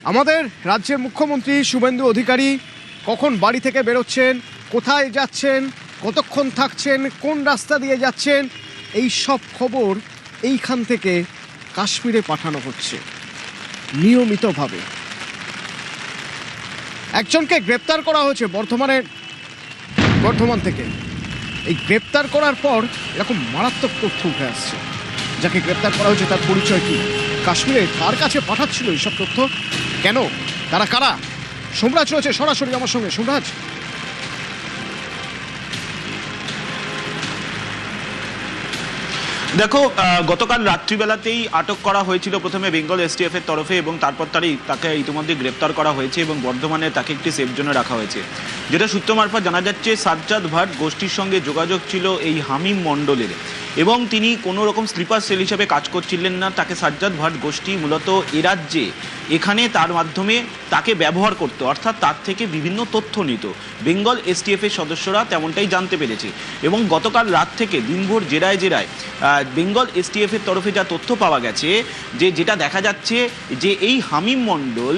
আমাদের রাজ্যের মুখ্যমন্ত্রী শুভেন্দু অধিকারী কখন বাড়ি থেকে বেরোচ্ছেন, কোথায় যাচ্ছেন, কতক্ষণ থাকছেন, কোন রাস্তা দিয়ে যাচ্ছেন, এই সব খবর এইখান থেকে কাশ্মীরে পাঠানো হচ্ছে নিয়মিতভাবে। একজনকে গ্রেপ্তার করা হয়েছে বর্ধমান থেকে। এই গ্রেপ্তার করার পর এরকম মারাত্মক তথ্য উঠে আসছে। যাকে গ্রেপ্তার করা হয়েছে তার পরিচয় কি, কাশ্মীরে কার কাছে পাঠাচ্ছিল এইসব তথ্য, কেন, তারা কারা? সোমরাজ রয়েছে সরাসরি আমার সঙ্গে। সোমরাজ, দেখো, গতকাল রাত্রিবেলাতেই আটক করা হয়েছিল প্রথমে বেঙ্গল এসটিএফ এর তরফে, এবং তারপর তাকে ইতিমধ্যে গ্রেপ্তার করা হয়েছে এবং বর্ধমানে তাকে একটি সেফ জোনে রাখা হয়েছে। যেটা সূত্র মারফত জানা যাচ্ছে, সাজ্জাদ ভাট গোষ্ঠীর সঙ্গে যোগাযোগ ছিল এই হামিম মণ্ডলের, এবং তিনি কোনো রকম স্লিপার সেল হিসেবে কাজ করছিলেন না। তাকে সাজ্জাদ ভাট গোষ্ঠী মূলত এ রাজ্যে এখানে তার মাধ্যমে তাকে ব্যবহার করত, অর্থাৎ তার থেকে বিভিন্ন তথ্য নিত। বেঙ্গল এসটিএফ এর সদস্যরা তেমনটাই জানতে পেরেছে, এবং গতকাল রাত থেকে দিনভর জেরায় বেঙ্গল এসটিএফ এর তরফে যা তথ্য পাওয়া গেছে, যেটা দেখা যাচ্ছে যে এই হামিম মণ্ডল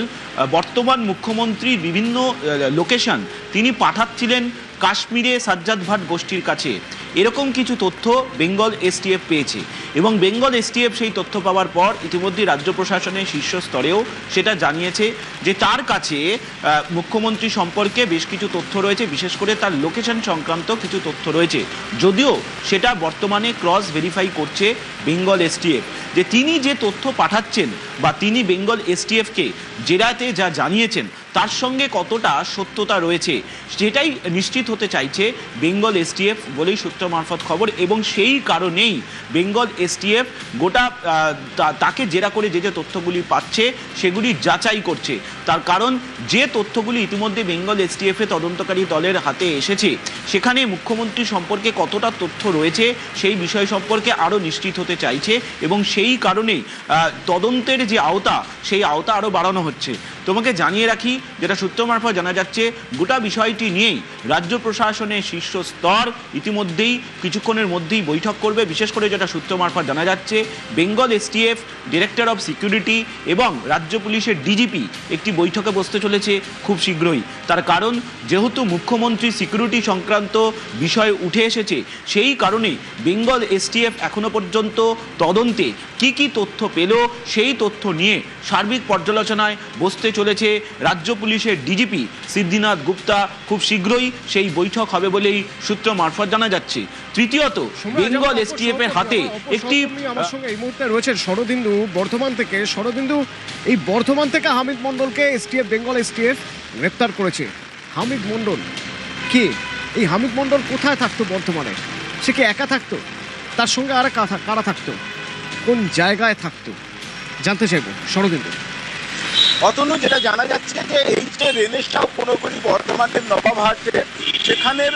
বর্তমান মুখ্যমন্ত্রীর বিভিন্ন লোকেশন তিনি পাঠাচ্ছিলেন কাশ্মীরে সাজ্জাদ ভাট গোষ্ঠীর কাছে। এরকম কিছু তথ্য বেঙ্গল এসটিএফ পেয়েছে, এবং বেঙ্গল এসটিএফ সেই তথ্য পাওয়ার পর ইতিমধ্যে রাজ্য প্রশাসনের শীর্ষ স্তরেও সেটা জানিয়েছে যে তার কাছে মুখ্যমন্ত্রী সম্পর্কে বেশ কিছু তথ্য রয়েছে, বিশেষ করে তার লোকেশন সংক্রান্ত কিছু তথ্য রয়েছে। যদিও সেটা বর্তমানে ক্রস ভেরিফাই করছে বেঙ্গল এসটিএফ, যে তিনি যে তথ্য পাঠাচ্ছেন বা তিনি বেঙ্গল এসটিএফকে জেরাতে যা জানিয়েছেন তার সঙ্গে কতটা সত্যতা রয়েছে সেটাই নিশ্চিত হতে চাইছে বেঙ্গল এসটিএফ বলেই সূত্র মারফত খবর। এবং সেই কারণেই বেঙ্গল এসটিএফ গোটা তাকে জেরা করে যে তথ্যগুলি পাচ্ছে সেগুলি যাচাই করছে। তার কারণ যে তথ্যগুলি ইতিমধ্যে বেঙ্গল এসটিএফ এর তদন্তকারী দলের হাতে এসেছে, সেখানে মুখ্যমন্ত্রী সম্পর্কে কতটা তথ্য রয়েছে সেই বিষয় সম্পর্কে আরও নিশ্চিত হতে চাইছে, এবং সেই কারণেই তদন্তের যে আওতা সেই আওতা আরও বাড়ানো হচ্ছে। তোমাকে জানিয়ে রাখি, যেটা সূত্র মারফত জানা যাচ্ছে, গোটা বিষয়টি নিয়েই রাজ্য প্রশাসনের শীর্ষ স্তর ইতিমধ্যেই কিছুক্ষণের মধ্যেই বৈঠক করবে। বিশেষ করে যেটা সূত্র মারফত জানা যাচ্ছে, Bengal STF, director of security এবং রাজ্য পুলিশের ডিজিপি একটি বৈঠকে বসতে চলেছে খুব শীঘ্রই। তার কারণ, যেহেতু মুখ্যমন্ত্রী সিকিউরিটি সংক্রান্ত বিষয় উঠে এসেছে, সেই কারণেই বেঙ্গল এসটিএফ এখনো পর্যন্ত তদন্তে কি তথ্য পেল সেই তথ্য নিয়ে সার্বিক পর্যালোচনায় বসতে চলেছে রাজ্য পুলিশের ডিজিপি সিদ্ধিনাথ গুপ্তা। খুব শীঘ্রই সেই বৈঠক হবে বলেই সূত্র মারফত জানা যাচ্ছে। তৃতীয়ত, বেঙ্গল এসটিএফ এর হাতে একটি, আমার সঙ্গে এই মুহূর্তে রয়েছেন শরদিন্দু বর্ধমান থেকে। শরদিন্দু, এই বর্ধমান থেকে হামিদ মণ্ডলকে এসটিএফ, বেঙ্গল এসটিএফ গ্রেপ্তার করেছে। হামিদ মণ্ডল কে? এই হামিদ মণ্ডল কোথায় থাকতো বর্ধমানে? সে কি একা থাকতো? তার সঙ্গে আর কারা থাকতো? কোন জায়গায় থাকতো জানতে চাইবো শরদিন্দু। অতনু, যেটা জানা যাচ্ছে যে এই যে রেনেসা উপনগরী বর্ধমানের নবাবহাটে, সেখানের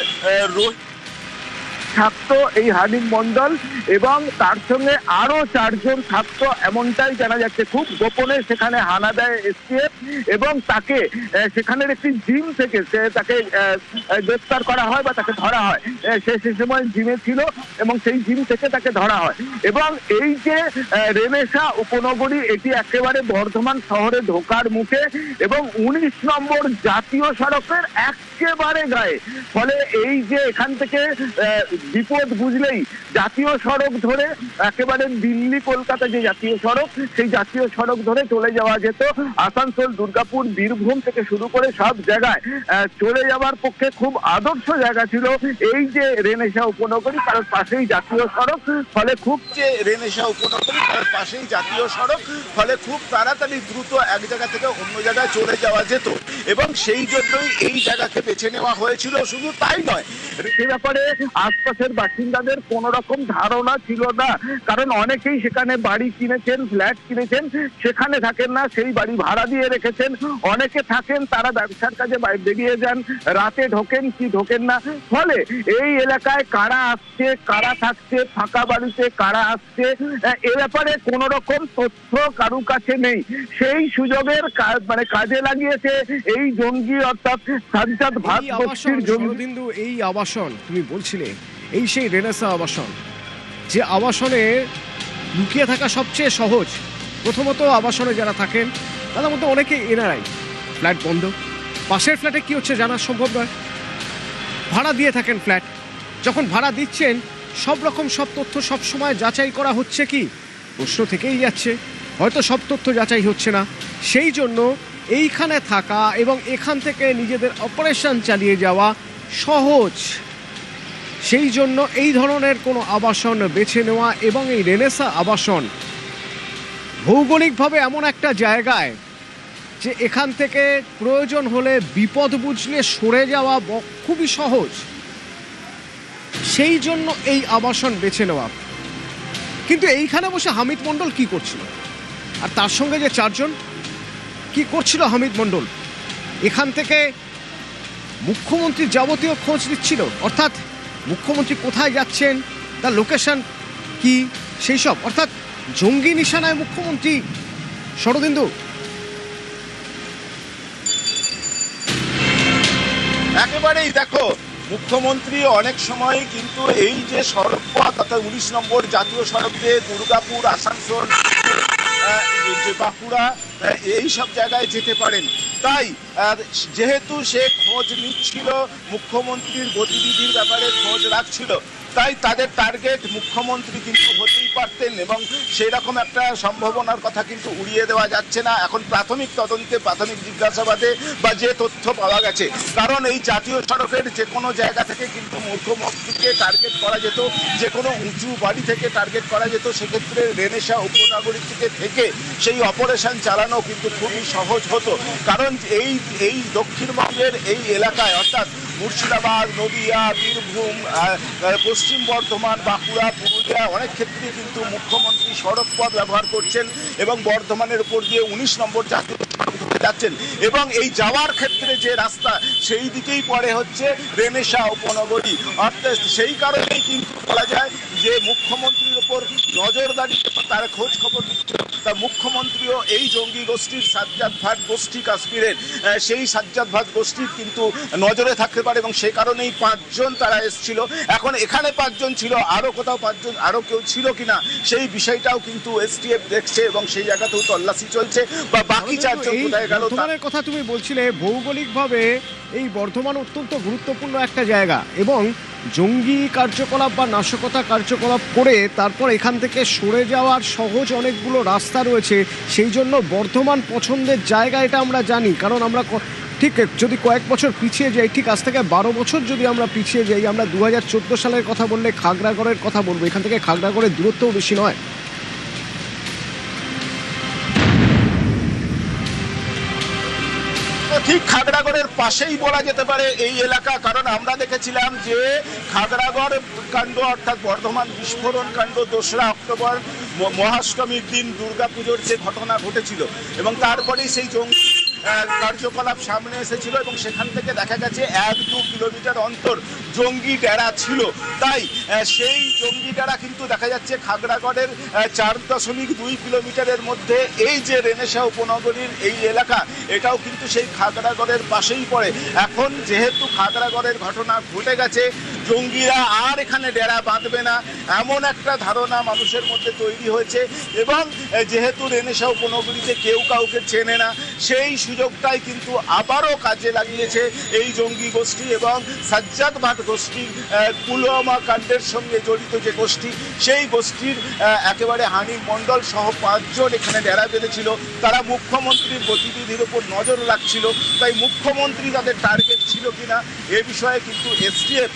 থাকতো এই হামিদ মণ্ডল, এবং তার সঙ্গে আরো 4 জন থাকতো এমনটাই জানা যাচ্ছে। খুব গোপনে সেখানে হানা দেয় এসটিএফ, এবং তাকে সেখানের একটি জিম থেকে তাকে গ্রেপ্তার করা হয় বা তাকে ধরা হয়। সে সময় জিমে ছিল এবং সেই জিম থেকে তাকে ধরা হয়। এবং এই যে রেনেসা উপনগরী, এটি একেবারে বর্ধমান শহরে ঢোকার মুখে এবং 19 নম্বর জাতীয় সড়কের একেবারে গায়ে। ফলে এই যে এখান থেকে বিপদ বুঝলেই জাতীয় সড়ক ধরে একেবারে দিল্লি কলকাতা যে জাতীয় সড়ক, সেই জাতীয় সড়ক ধরে চলে যাওয়া যেত। আসানসোল, দুর্গাপুর, বীরভূম থেকে শুরু করে সব জায়গায় চলে যাওয়ার পক্ষে খুব আদর্শ জায়গা ছিল এই যে রেনেসা উপনগরী, কারণ পাশেই জাতীয় সড়ক। ফলে খুব যে রেনেসা উপনগরী, তার পাশেই জাতীয় সড়ক, ফলে খুব তাড়াতাড়ি দ্রুত এক জায়গা থেকে অন্য জায়গায় চলে যাওয়া যেত, এবং সেই জন্যই এই জায়গাকে বেছে নেওয়া হয়েছিল। শুধু তাই নয়, সে ব্যাপারে আশপাশের বাসিন্দাদের কোন রকম ধারণা ছিল না, কারণ অনেকেই সেখানে বাড়ি কিনেছেন, ফ্ল্যাট কিনেছেন, সেখানে থাকেন না, সেই বাড়ি ভাড়া দিয়ে রেখেছেন। অনেকে থাকেন, তারা ব্যবসার কাজে বেরিয়ে যান, রাতে ঢোকেন কি ঢোকেন না। ফলে এই এলাকায় কারা আসছে, কারা থাকছে, ফাঁকা বাড়িতে কারা আসছে, এ ব্যাপারে কোন রকম তথ্য কারু কাছে নেই। সেই সুযোগের কাজে লাগিয়েছে এই জঙ্গি, অর্থাৎ সাজ্জাদ ভাট গোষ্ঠীর জঙ্গি। এই আবাসন তুমি বলছিলে, এই সেই রেনেসা আবাসন, যে আবাসনে লুকিয়ে থাকা সবচেয়ে সহজ। প্রথমত, আবাসনে যারা থাকেন তাদের মধ্যে অনেকে এনআরআই। ফ্ল্যাট বন্ধ, পাশের ফ্ল্যাটে কি হচ্ছে জানা সম্ভব নয়, ভাড়া দিয়ে থাকেন ফ্ল্যাট, যখন ভাড়া দিচ্ছেন সব রকম সব তথ্য সব সময় যাচাই করা হচ্ছে কি, প্রশ্ন থেকেই যাচ্ছে। হয়তো সব তথ্য যাচাই হচ্ছে না, সেই জন্য এইখানে থাকা এবং এখান থেকে নিজেদের অপারেশন চালিয়ে যাওয়া সহজ, সেই জন্য এই ধরনের কোনো আবাসন বেছে নেওয়া। এবং এই রেনেসা আবাসন ভৌগোলিকভাবে এমন একটা জায়গায় যে এখান থেকে প্রয়োজন হলে বিপদ বুঝলে সরে যাওয়া খুবই সহজ, সেই জন্য এই আবাসন বেছে নেওয়া। কিন্তু এইখানে বসে হামিদ মণ্ডল কি করছিল, আর তার সঙ্গে যে চারজন কি করছিল হামিদ মণ্ডল, এখান থেকে মুখ্যমন্ত্রীর যাবতীয় খোঁজ দিচ্ছিল, অর্থাৎ মুখ্যমন্ত্রী কোথায় যাচ্ছেন, তার লোকেশন কি, সেই সব, অর্থাৎ জঙ্গি নিশানায় মুখ্যমন্ত্রী। শরদিন্দু, একেবারেই দেখো, মুখ্যমন্ত্রী অনেক সময় কিন্তু এই যে সড়ক পথ অর্থাৎ 19 নম্বর জাতীয় সড়ক দিয়ে দুর্গাপুর, আসানসোল, যে বাঁকুড়া, এই সব জায়গায় যেতে পারেন। তাই যেহেতু সে খোঁজ নিচ্ছিল, মুখ্যমন্ত্রীর গতিবিধির ব্যাপারে খোঁজ রাখছিল, তাই তাদের টার্গেট মুখ্যমন্ত্রী কিন্তু হতেই পারতেন, এবং সেই রকম একটা সম্ভাবনার কথা কিন্তু উড়িয়ে দেওয়া যাচ্ছে না এখন প্রাথমিক তদন্তে, প্রাথমিক জিজ্ঞাসাবাদে বা যে তথ্য পাওয়া গেছে। কারণ এই জাতীয় সড়কের যে কোনো জায়গা থেকে কিন্তু মুখ্যমন্ত্রীকে টার্গেট করা যেত, যে কোনো উঁচু বাড়ি থেকে টার্গেট করা যেত। সেক্ষেত্রে রেনেসা উপনগরী থেকে সেই অপারেশন চালানো কিন্তু খুবই সহজ হতো। কারণ এই দক্ষিণবঙ্গের এই এলাকায় অর্থাৎ মুর্শিদাবাদ, নদিয়া, বীরভূম, পশ্চিম বর্ধমান, বাঁকুড়া, পুরুলিয়া অনেক ক্ষেত্রে কিন্তু মুখ্যমন্ত্রী সড়ক পথ ব্যবহার করছেন এবং বর্ধমানের উপর দিয়ে 19 নম্বর জাতীয় সড়ক ধরে যাচ্ছেন, এবং এই যাওয়ার ক্ষেত্রে যে রাস্তা সেই দিকেই পড়ে হচ্ছে রেনেসা উপনগরী। অর্থাৎ সেই কারণেই কিন্তু বলা যায় যে মুখ্যমন্ত্রীর উপর নজরদারি, তার খোঁজ খবর দিচ্ছে। তা মুখ্যমন্ত্রীও এই জঙ্গি গোষ্ঠীর সাজ্জাদ ভাট গোষ্ঠী, কাশ্মীরের সেই সাজ্জাদ ভাট গোষ্ঠীর কিন্তু নজরে থাকতে পারে, এবং সেই কারণেই 5 জন তারা এসেছিল। এখন এখানে 5 জন ছিল, আরো কোথাও 5 জন আরো কেউ ছিল কিনা সেই বিষয়টাও কিন্তু এসটিএফ দেখছে, এবং সেই জায়গাতেও তল্লাশি চলছে। বা বাকি 4 জন কোথায় গেল, বর্ধমানের কথা তুমি বলছিলে, ভৌগোলিকভাবে এই বর্ধমান অত্যন্ত গুরুত্বপূর্ণ একটা জায়গা, এবং জঙ্গি কার্যকলাপ বা নাশকতা কার্যকলাপ করে তারপর এখান থেকে সরে যাওয়ার সহজ অনেকগুলো রাস্তা রয়েছে। সেই জন্য বর্ধমান পছন্দের জায়গা, এটা আমরা জানি। কারণ আমরা ঠিক যদি কয়েক বছর পিছিয়ে যাই, ঠিক আজ থেকে 12 বছর যদি আমরা পিছিয়ে যাই, আমরা 2014 সালের কথা বললে খাগড়াগড়ের কথা বলবো। এখান থেকে খাগড়াগড়ের দূরত্বও বেশি নয়। ঠিক খাগড়াগড়ের পাশেই বলা যেতে পারে এই এলাকা। কারণ আমরা দেখেছিলাম যে খাগড়াগড় কাণ্ড অর্থাৎ বর্ধমান বিস্ফোরণ কাণ্ড 2রা অক্টোবর মহাষ্টমীর দিন দুর্গাপুজোর যে ঘটনা ঘটেছিল, এবং তারপরেই সেই জঙ্গি কার্যকলাপ সামনে এসেছিল, এবং সেখান থেকে দেখা গেছে 1-2 কিলোমিটার অন্তর জঙ্গি ডেরা ছিল। তাই সেই জঙ্গি ডেরা কিন্তু দেখা যাচ্ছে খাগড়াগড়ের 4.2 কিলোমিটারের মধ্যে এই যে রেনেসা উপনগরীর এই এলাকা, এটাও কিন্তু সেই খাগড়াগড়ের পাশেই পড়ে। এখন যেহেতু খাগড়াগড়ের ঘটনা ঘটে গেছে, জঙ্গিরা আর এখানে ডেরা বাঁধবে না এমন একটা ধারণা মানুষের মধ্যে তৈরি হয়েছে, এবং যেহেতু রেনেসা উপনগরীতে কেউ কাউকে চেনে না, সেই সুযোগটাই কিন্তু আবারও কাজে লাগিয়েছে এই জঙ্গি গোষ্ঠী এবং সাজ্জাদ ভাট গোষ্ঠী। পুলওয়ামা কাণ্ডের সঙ্গে জড়িত যে গোষ্ঠী, সেই গোষ্ঠীর একেবারে হানিফ মণ্ডল সহ 5 জন এখানে ডেরা বেঁধেছিল। তারা মুখ্যমন্ত্রীর গতিবিধির উপর নজর রাখছিল। তাই মুখ্যমন্ত্রী তাদের টার্গেট ছিল কিনা এ বিষয়ে কিন্তু এসটিএফ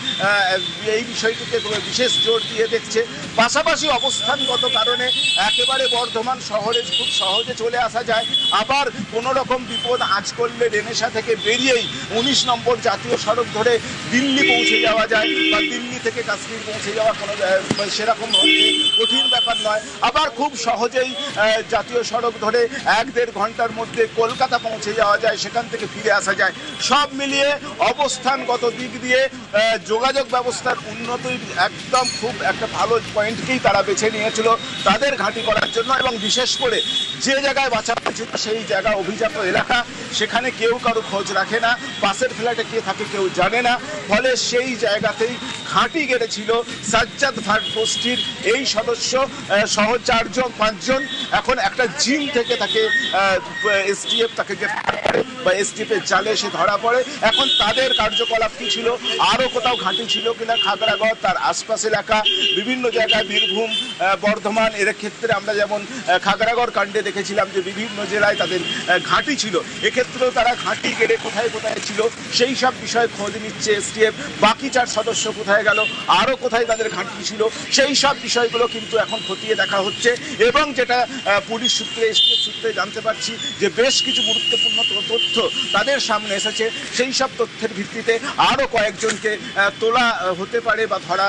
এই বিষয়টিকে বিশেষ জোর দিয়ে দেখছে। পাশাপাশি অবস্থানগত কারণে একেবারে বর্ধমান শহরে খুব সহজে চলে আসা যায়। আবার কোনো রকম বিপদ আঁচ করলে রেনেসা থেকে বেরিয়েই 19 নম্বর জাতীয় সড়ক ধরে দিল্লি পৌঁছে যাওয়া যায়, বা দিল্লি থেকে কাশ্মীর পৌঁছে যাওয়া কোনো সেরকম কঠিন ব্যাপার নয়। আবার খুব সহজেই জাতীয় সড়ক ধরে 1-1.5 ঘন্টার মধ্যে কলকাতা পৌঁছে যাওয়া যায়, সেখান থেকে ফিরে আসা যায়। সব মিলিয়ে অবস্থানগত দিক দিয়ে, যোগাযোগ ব্যবস্থার উন্নতির একদম খুব একটা ভালো পয়েন্টকেই তারা বেছে নিয়েছিল তাদের ঘাঁটি করার জন্য, এবং বিশেষ করে যে জায়গায় বাঁচা হয়েছিল সেই জায়গা অভিজাত এলাকা, সেখানে কেউ কারো খোঁজ রাখে না, পাশের ফ্ল্যাটে কে থাকে কেউ জানে না, ফলে সেই জায়গাতেই ঘাঁটি গেড়েছিল সাজ্জাদ ভাট গোষ্ঠীর এই সদস্য সহ 4-5 জন। এখন একটা জিম থেকে তাকে এসটিএফ তাকে বা এসটিএফ এর জালে এসে ধরা পড়ে। এখন তাদের কার্যকলাপ কি ছিল, আরো কোথাও ঘাঁটি ছিল কিনা খাগড়াগড় তার আশপাশ এলাকা বিভিন্ন জায়গায়, বীরভূম, বর্ধমান, এর ক্ষেত্রে আমরা যেমন খাগড়াগড় কাণ্ডে দেখেছিলাম যে বিভিন্ন জেলায় তাদের ঘাঁটি ছিল, এক্ষেত্রেও তারা ঘাঁটি গেড়ে কোথায় কোথায় ছিল সেই সব বিষয়ে খোঁজ নিচ্ছে এসটিএফ। বাকি 4 সদস্য কোথায় গেল, আরো কোথায় তাদের ঘাঁটি ছিল, সেই সব বিষয়গুলো কিন্তু এখন খতিয়ে দেখা হচ্ছে। এবং যেটা পুলিশ সূত্রে এসটিএফ সূত্রে জানতে পারছি যে বেশ কিছু গুরুত্বপূর্ণ তথ্য তাদের সামনে এসেছে, সেই সব তথ্যের ভিত্তিতে আরো কয়েকজনকে তোলা হতে পারে বা ধরা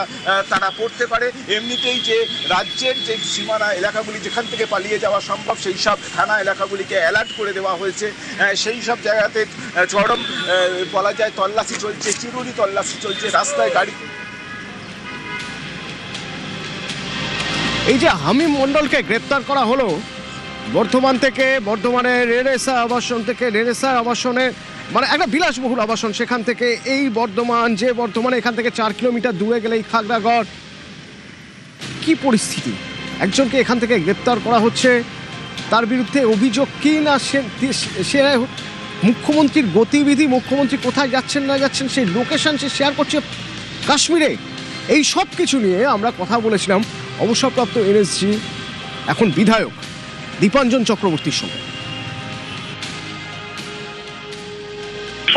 তারা পড়তে পারে। এমনিতেই যে রাজ্যের যে সীমানা এলাকাগুলি যেখান থেকে পালিয়ে যাওয়া সম্ভব সেই সব থানা এলাকাগুলিকে অ্যালার্ট করে দেওয়া হয়েছে, সেই সব জায়গাতে চরম বলা যায় তল্লাশি চলছে, চিরুনি তল্লাশি চলছে, রাস্তায় গাড়ি। এই যে হামিম মণ্ডলকে গ্রেপ্তার করা হলো বর্ধমান থেকে, বর্ধমানের রেনেসা আবাসন থেকে, রেনেসা আবাসনে মানে একটা বিলাসবহুল আবাসন, সেখান থেকে এই বর্ধমান, যে বর্ধমানে এখান থেকে 4 কিলোমিটার দূরে গেলেই খাগড়াগড়। কি পরিস্থিতি, একজনকে এখান থেকে গ্রেপ্তার করা হচ্ছে, তার বিরুদ্ধে অভিযোগ কি না, সে মুখ্যমন্ত্রীর গতিবিধি, মুখ্যমন্ত্রী কোথায় যাচ্ছেন না যাচ্ছেন সেই লোকেশন সে শেয়ার করছে কাশ্মীরে। এই সব কিছু নিয়ে আমরা কথা বলেছিলাম অবসরপ্রাপ্ত এনএসজি এখন বিধায়ক দীপাঞ্জন চক্রবর্তীর সঙ্গে।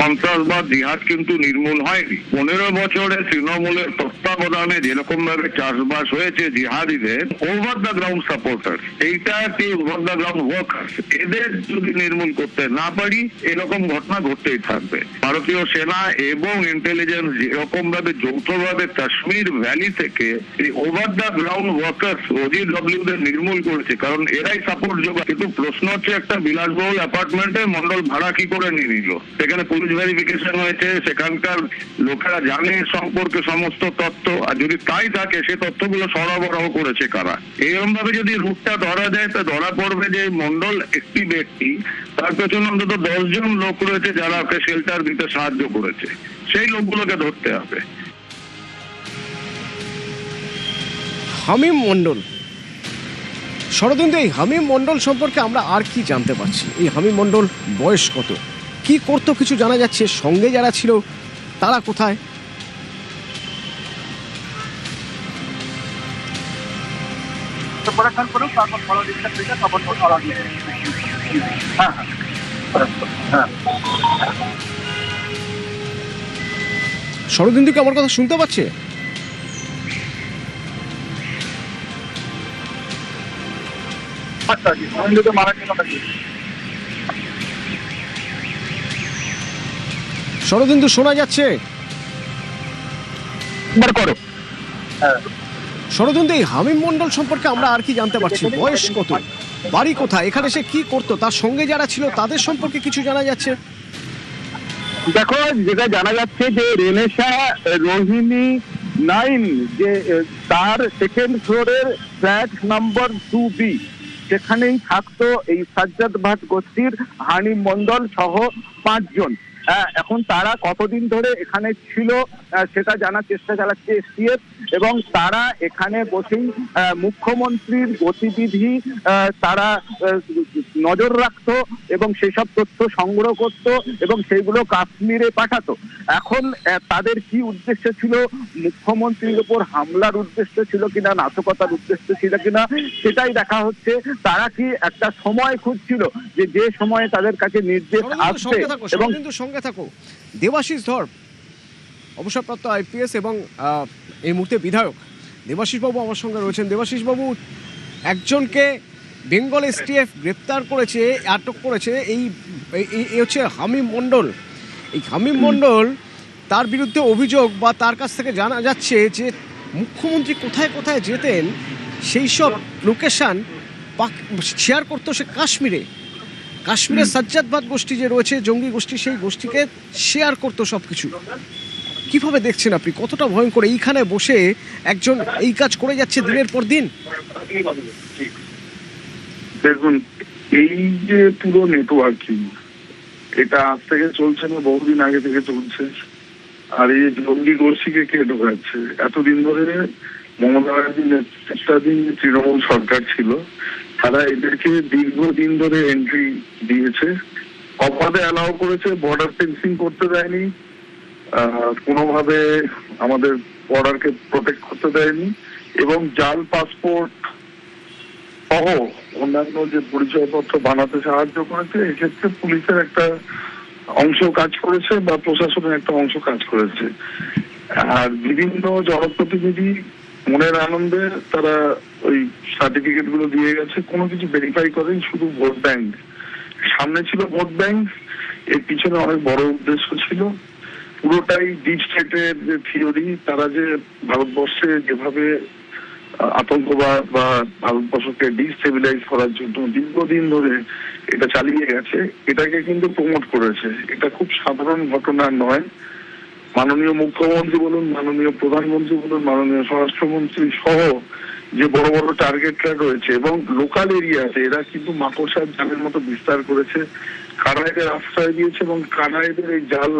সন্ত্রাসবাদ জিহাদ কিন্তু নির্মূল হয়নি। 15 বছরে তৃণমূলের তত্ত্বাবধানে যেরকম ভাবে চাষবাস হয়েছে জিহাদিদের ওভার দ্য গ্রাউন্ড সাপোর্টার, এইটা কি ওভার দ্য গ্রাউন্ড ওয়ার্কার, এদের যদি নির্মূল করতে না পারি এরকম ঘটনা ঘটতেই থাকবে। ভারতীয় সেনা এবং ইন্টেলিজেন্স যেরকম ভাবে যৌথভাবে কাশ্মীর ভ্যালি থেকে এই over the ground worker OGW দের নির্মূল করেছে, কারণ এরাই সাপোর্ট যোগায়। কিন্তু প্রশ্ন হচ্ছে একটা বিলাসবহুল অ্যাপার্টমেন্টে মন্ডল ভাড়া কি করে নিয়ে নিল, সেখানে ভেরিফিকেশন হয়েছে, সেখানকার লোকেরা জানে সম্পর্কে সমস্ত তথ্য, আর যদি তাই থাকে সে তথ্যগুলো সরবরাহ করেছে কারা। এরকম ভাবে যদি রুটটা ধরা যায় তো ধরা পড়বে যে মন্ডল একটি ব্যক্তি, তার পেছনে অন্তত 10 জন লোক রয়েছে যারা ওকে শেল্টার দিতে সাহায্য করেছে, সেই লোকগুলোকে ধরতে হবে। হামিম মণ্ডল, শরদিন্দু, এই হামিম মণ্ডল সম্পর্কে আমরা আর কি জানতে পারছি? এই হামিম মণ্ডল বয়স কত, কি করতো কিছু জানা যাচ্ছে? সঙ্গে যারা ছিল তারা কোথায়? শরদিন্দু কি আমার কথা শুনতে পাচ্ছে? শরদিন্দু শোনা যাচ্ছে? শরদিন্দু, এই হামিম মণ্ডল সম্পর্কে আমরা আর কি জানতে পারছি? বয়স কত, বাড়ি কোথায়, এখানে সে কি করতো, তার সঙ্গে যারা ছিল তাদের সম্পর্কে কিছু জানা যাচ্ছে? দেখো, যেটা জানা যাচ্ছে যে রেনেসা রোহিণী 9 যে তার সেকেন্ড ফ্লোরের ফ্ল্যাট নাম্বার 2B, সেখানেই থাকতো এই সাজ্জাদ ভাট গোষ্ঠীর হামিম মণ্ডল সহ 5 জন। এখন তারা কতদিন ধরে এখানে ছিল সেটা জানার চেষ্টা চালাচ্ছে এসটিএফ, এবং তারা এখানে বসেই মুখ্যমন্ত্রীর গতিবিধি তারা নজর রাখতো এবং সেসব তথ্য সংগ্রহ করত এবং সেইগুলো কাশ্মীরে পাঠাতো। এখন তাদের কি উদ্দেশ্য ছিল, মুখ্যমন্ত্রীর উপর হামলার উদ্দেশ্য ছিল কিনা, নাশকতার উদ্দেশ্য ছিল কিনা, সেটাই দেখা হচ্ছে। তারা কি একটা সময় খুঁজছিল যে সময়ে তাদের কাছে নির্দেশ আসবে। এবং সঙ্গে থাকো দেবাশিস ধর, অবসরপ্রাপ্ত আইপিএস এবং এই মুহূর্তে বিধায়ক দেবাশিস বাবু আমার সঙ্গে রয়েছেন। দেবাশিস বাবু, একজনকে বেঙ্গল এসটিএফ গ্রেপ্তার করেছে, আটক করেছে, এই হচ্ছে হামিম মণ্ডল। এই হামিম মণ্ডল, তার বিরুদ্ধে অভিযোগ বা তার কাছ থেকে জানা যাচ্ছে যে মুখ্যমন্ত্রী কোথায় কোথায় যেতেন সেই সব লোকেশন শেয়ার করতো সে কাশ্মীরে। কাশ্মীরের সাজ্জাদ ভাট গোষ্ঠী যে রয়েছে জঙ্গি গোষ্ঠী, সেই গোষ্ঠীকে শেয়ার করতো সবকিছু। কি কিভাবে দেখছেন আপনি, কতটা ভয়ঙ্কর এইখানে বসে একজন এই কাজ করে যাচ্ছে দিনের পর দিন? দেখুন, এই যে পুরো নেটওয়ার্কিং, এটা আজ থেকে চলছে না, বহুদিন আগে থেকে চলছে। আর এই জঙ্গি গোষ্ঠীকে কে ঢোকাচ্ছে? এতদিন ধরে মমতা ব্যানার্জির নেতৃত্বাধীন তৃণমূল সরকার ছিল, তারা এদেরকে দীর্ঘদিন ধরে এন্ট্রি দিয়েছে, অবাধে অ্যালাউ করেছে, বর্ডার ফেন্সিং করতে দেয়নি, কোনোভাবে আমাদের বর্ডারকে প্রোটেক্ট করতে দেয়নি, এবং জাল পাসপোর্ট সহ অন্যান্য যে পরিচয়পত্র বানাতে সাহায্য করেছে। এক্ষেত্রে পুলিশের একটা অংশ কাজ করেছে বা প্রশাসনের একটা অংশ কাজ করেছে। আর বিভিন্ন জনপ্রতিনিধি মনের আনন্দে তারা ওই সার্টিফিকেট গুলো দিয়ে গেছে, কোনো কিছু ভেরিফাই করেন, শুধু ভোট ব্যাংক সামনে ছিল। ভোট ব্যাংক এর পিছনে অনেক বড় উদ্দেশ্য ছিল। পুরোটাই ডিপ স্টেটের যে থিওরি, তারা যে ভারতবর্ষে যেভাবে আতঙ্কবাদ বা ভারতবর্ষকে ডিস্টেবিলাইজ করার জন্য দীর্ঘদিন ধরে এটা চালিয়ে গেছে, এটাকে কিন্তু প্রমোট করেছে। এটা খুব সাধারণ ঘটনা নয়। মাননীয় মুখ্যমন্ত্রী বলুন, মাননীয় প্রধানমন্ত্রী বলুন, মাননীয় স্বরাষ্ট্রমন্ত্রী সহ যে বড় বড় টার্গেটরা রয়েছে, এবং লোকাল এরিয়াতে এরা কিন্তু মাকড়সার জালের মতো বিস্তার করেছে। কারা এদের আশ্রয় দিয়েছে এবং কারা এদের এই জাল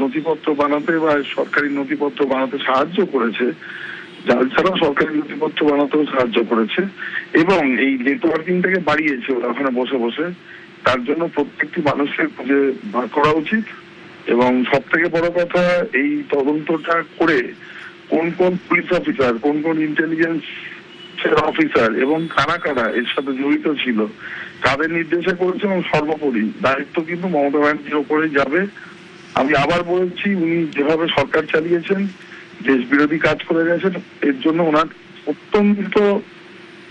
নথিপত্র বানাতে বা সরকারি নথিপত্র বানাতে সাহায্য করেছে, জাল ছাড়াও সরকারি নথিপত্র বানাতেও সাহায্য করেছে, এবং এই নেটওয়ার্কিংটাকে বাড়িয়েছে ওরা ওখানে বসে বসে। তার জন্য প্রত্যেকটি মানুষের খুঁজে বার করা উচিত। এবং সব থেকে বড় কথা, এই তদন্তটা করে কোন কোন পুলিশ অফিসার, কোন কোন ইন্টেলিজেন্স অফিসার এবং কারা কারা এর সাথে জড়িত ছিল, তাদের নির্দেশে করেছে, এবং সর্বোপরি দায়িত্ব কিন্তু মমতা ব্যানার্জির ওপরে যাবে। আমি আবার বলছি, উনি যেভাবে সরকার চালিয়েছেন, দেশ বিরোধী কাজ করে গেছেন, এর জন্য ওনার অত্যন্ত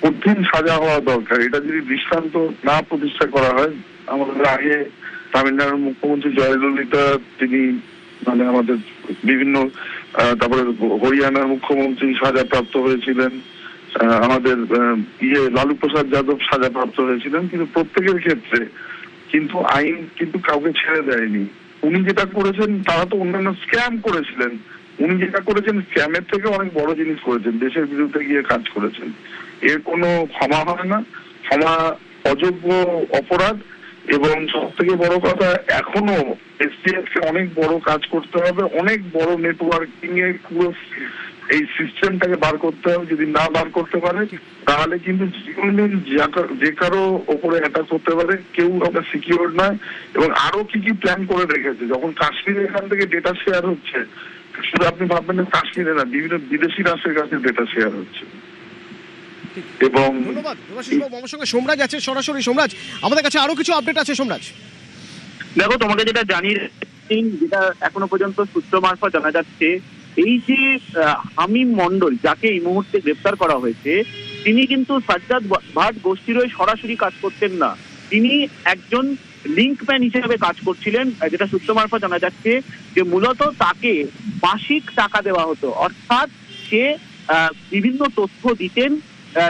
কঠিন সাজা হওয়া দরকার। এটা যদি দৃষ্টান্ত না প্রতিষ্ঠা করা হয়, আমাদের আগে তামিলনাড়ুর মুখ্যমন্ত্রী জয়ললিতা, তিনি মানে আমাদের বিভিন্ন, তারপরে হরিয়ানার মুখ্যমন্ত্রী সাজাপ্রাপ্ত হয়েছিলেন, আমাদের লালু প্রসাদ যাদব সাজাপ্রাপ্ত হয়েছিলেন, কিন্তু প্রত্যেকের ক্ষেত্রে কিন্তু আইন কিন্তু কাউকে ছেড়ে দেয়নি। উনি যেটা করেছেন, তারা তো অন্যান্য স্ক্যাম করেছিলেন, উনি যেটা করেছেন স্ক্যামের থেকে অনেক বড় জিনিস করেছেন, দেশের বিরুদ্ধে গিয়ে কাজ করেছেন। এর কোনো ক্ষমা হয় না, ক্ষমা অযোগ্য অপরাধ। এবং সব থেকে বড় কথা, এখনো এসটিএফ কে অনেক বড় কাজ করতে হবে, অনেক বড় নেটওয়ার্কিং এর পুরো এই সিস্টেমটাকে বার করতে হবে। যদি না বার করতে পারে, তাহলে কিন্তু যে কারো ওপরে অ্যাটাক করতে পারে, কেউ আমরা সিকিউর নয়। এবং আরো কি কি প্ল্যান করে রেখেছে, যখন কাশ্মীরে এখান থেকে ডেটা শেয়ার হচ্ছে, শুধু আপনি ভাববেন না কাশ্মীরে না, বিভিন্ন বিদেশি রাষ্ট্রের কাছে ডেটা শেয়ার হচ্ছে। এবং ধন্যবাদ আমার সঙ্গে সোমরাজ আছে সরাসরি। সোমরাজ, আমাদের কাছে আরো কিছু আপডেট আছে। সোমরাজ, দেখো, তোমাকে যেটা জানিয়ে, যেটা এখনো পর্যন্ত সূত্র মারফত জানা যাচ্ছে, এই যে হামিম মন্ডল, যাকে এই মুহূর্তে গ্রেপ্তার করা হয়েছে, তিনি কিন্তু সাজ্জাদ ভাট গোষ্ঠীর হয়ে সরাসরি কাজ করতেন না। তিনি একজন লিঙ্কম্যান হিসেবে কাজ করছিলেন, যেটা সূত্র মারফত জানা যাচ্ছে যে মূলত তাকে মাসিক টাকা দেওয়া হতো, অর্থাৎ সে বিভিন্ন তথ্য দিতেন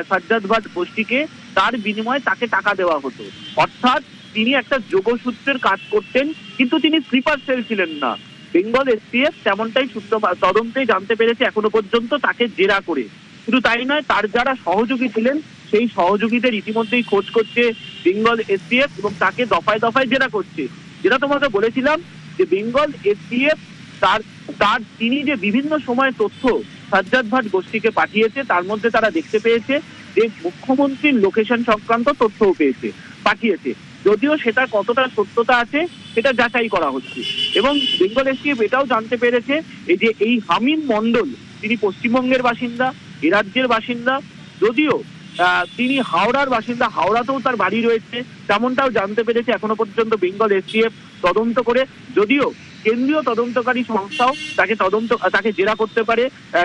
সাজ্জাদ ভাট গোষ্ঠীকে, তার বিনিময়ে তাকে টাকা দেওয়া হতো। অর্থাৎ তিনি একটা যোগসূত্রের কাজ করতেন, কিন্তু তিনি স্লিপার সেল ছিলেন না। বেঙ্গল এসটিএফ তেমনটাই সূত্র তদন্তে জানতে পেরেছে এখনো পর্যন্ত, তাকে জেরা করে। শুধু তাই নয়, তার যারা সহযোগী ছিলেন সেই সহযোগীদের ইতিমধ্যেই খোঁজ করছে বেঙ্গল এসটিএফ, এবং তাকে দফায় দফায় জেরা করছে। যেটা তোমাকে বলেছিলাম যে বেঙ্গল এসটিএফ তিনি যে বিভিন্ন সময় তথ্য সাজ্জাদ ভাট গোষ্ঠীকে পাঠিয়েছে, তার মধ্যে তারা দেখতে পেয়েছে যে মুখ্যমন্ত্রীর লোকেশন সংক্রান্ত তথ্যও পাঠিয়েছে। যদিও সেটা কতটা সত্যতা আছে সেটা যাচাই করা হচ্ছে। এবং বেঙ্গল এসটিএফ এটাও জানতে পেরেছে এই হামিম মন্ডল, তিনি পশ্চিমবঙ্গের বাসিন্দা, এ রাজ্যের বাসিন্দা, যদিও তিনি হাওড়ার বাসিন্দা, হাওড়াতেও তার বাড়ি রয়েছে, তেমনটাও জানতে পেরেছে এখনো পর্যন্ত বেঙ্গল এসটিএফ তদন্ত করে। যদিও কেন্দ্রীয় তদন্তকারী সংস্থাও তাকে জেরা করতে পারে,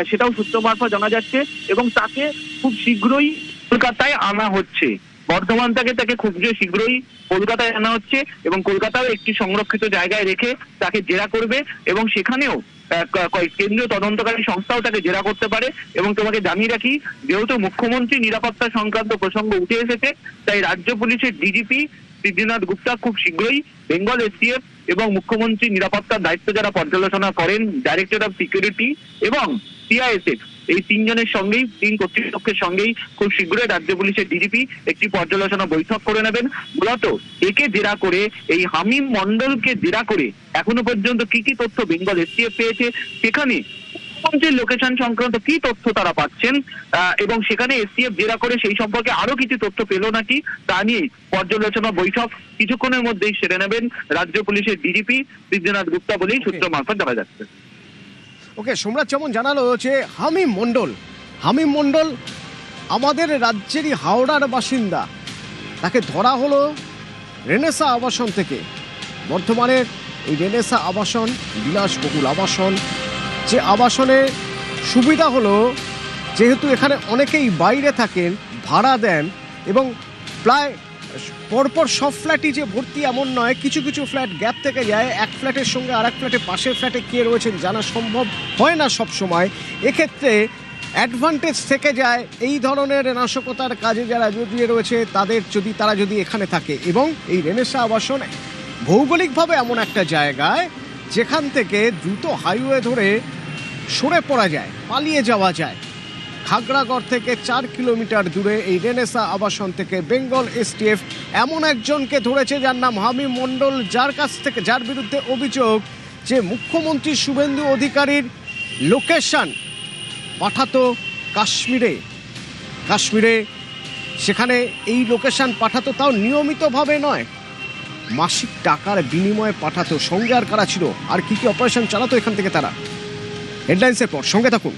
সেটাও সূত্র মারফত জানা যাচ্ছে, এবং তাকে খুব শীঘ্রই কলকাতায় আনা হচ্ছে। বর্ধমান থেকে তাকে খুব শীঘ্রই কলকাতায় আনা হচ্ছে, এবং কলকাতাও একটি সংরক্ষিত জায়গায় রেখে তাকে জেরা করবে, এবং সেখানেও কেন্দ্রীয় তদন্তকারী সংস্থাও তাকে জেরা করতে পারে। এবং তোমাকে জানিয়ে রাখি, যেহেতু মুখ্যমন্ত্রী নিরাপত্তা সংক্রান্ত প্রসঙ্গ উঠে এসেছে, তাই রাজ্য পুলিশের ডিজিপি সিদ্ধিনাথ গুপ্তা খুব শীঘ্রই বেঙ্গল এসটিএফ এবং মুখ্যমন্ত্রী নিরাপত্তার দায়িত্ব যারা পর্যালোচনা করেন, ডাইরেক্টর অফ সিকিউরিটি এবং সিআইএসএফ, এই তিন কর্তৃপক্ষের সঙ্গেই খুব শীঘ্রই রাজ্য পুলিশের ডিজিপি একটি পর্যালোচনা বৈঠক করে নেবেন। মূলত একে জেরা করে, এই হামিম মন্ডলকে জেরা করে এখনো পর্যন্ত কি কি তথ্য বেঙ্গল এসটিএফ পেয়েছে, সেখানে মুখ্যমন্ত্রীর লোকেশন সংক্রান্ত কি তথ্য তারা পাচ্ছেন এবং সেখানে এসটিএফ জেরা করে সেই সম্পর্কে আরো কিছু তথ্য পেল নাকি তা নিয়ে পর্যালোচনা বৈঠক কিছুক্ষণের মধ্যেই সেরে নেবেন রাজ্য পুলিশের ডিজিপি সিদ্ধিনাথ গুপ্তা বলেই সূত্র মারফত জানা যাচ্ছে। ওকে, সম্রাট যেমন জানালো যে হামিম মণ্ডল আমাদের রাজ্যেরই হাওড়ার বাসিন্দা, তাকে ধরা হলো রেনেসা আবাসন থেকে। বর্ধমানের এই রেনেসা আবাসন বিলাসবহুল আবাসন, যে আবাসনে সুবিধা হলো যেহেতু এখানে অনেকেই বাইরে থাকেন, ভাড়া দেন এবং প্রায় পরপর সব ফ্ল্যাটই যে ভর্তি এমন নয়, কিছু কিছু ফ্ল্যাট গ্যাপ থেকে যায়, এক ফ্ল্যাটের সঙ্গে আর এক ফ্ল্যাটে পাশের ফ্ল্যাটে কে রয়েছেন জানা সম্ভব হয় না সব সময়। এক্ষেত্রে অ্যাডভান্টেজ থেকে যায় এই ধরনের নাশকতার কাজে যারা জড়িয়ে রয়েছে তারা যদি এখানে থাকে। এবং এই রেনেসা আবাসন ভৌগোলিকভাবে এমন একটা জায়গায় যেখান থেকে দ্রুত হাইওয়ে ধরে সরে পড়া যায়, পালিয়ে যাওয়া যায়। খাগড়াগড় থেকে 4 কিলোমিটার দূরে এই রেনেসা আবাসন থেকে বেঙ্গল এসটিএফ এমন একজনকে ধরেছে যার নাম হামিম মণ্ডল, যার বিরুদ্ধে অভিযোগ যে মুখ্যমন্ত্রী শুভেন্দু অধিকারীর লোকেশন পাঠাতো কাশ্মীরে, সেখানে এই লোকেশন পাঠাতো, তাও নিয়মিতভাবে নয়, মাসিক টাকার বিনিময়ে পাঠাতো। সঙ্গে আর কারা ছিল, আর কি কি অপারেশন চালাতো এখান থেকে তারা, হেডলাইন্সের পর সঙ্গে থাকুন।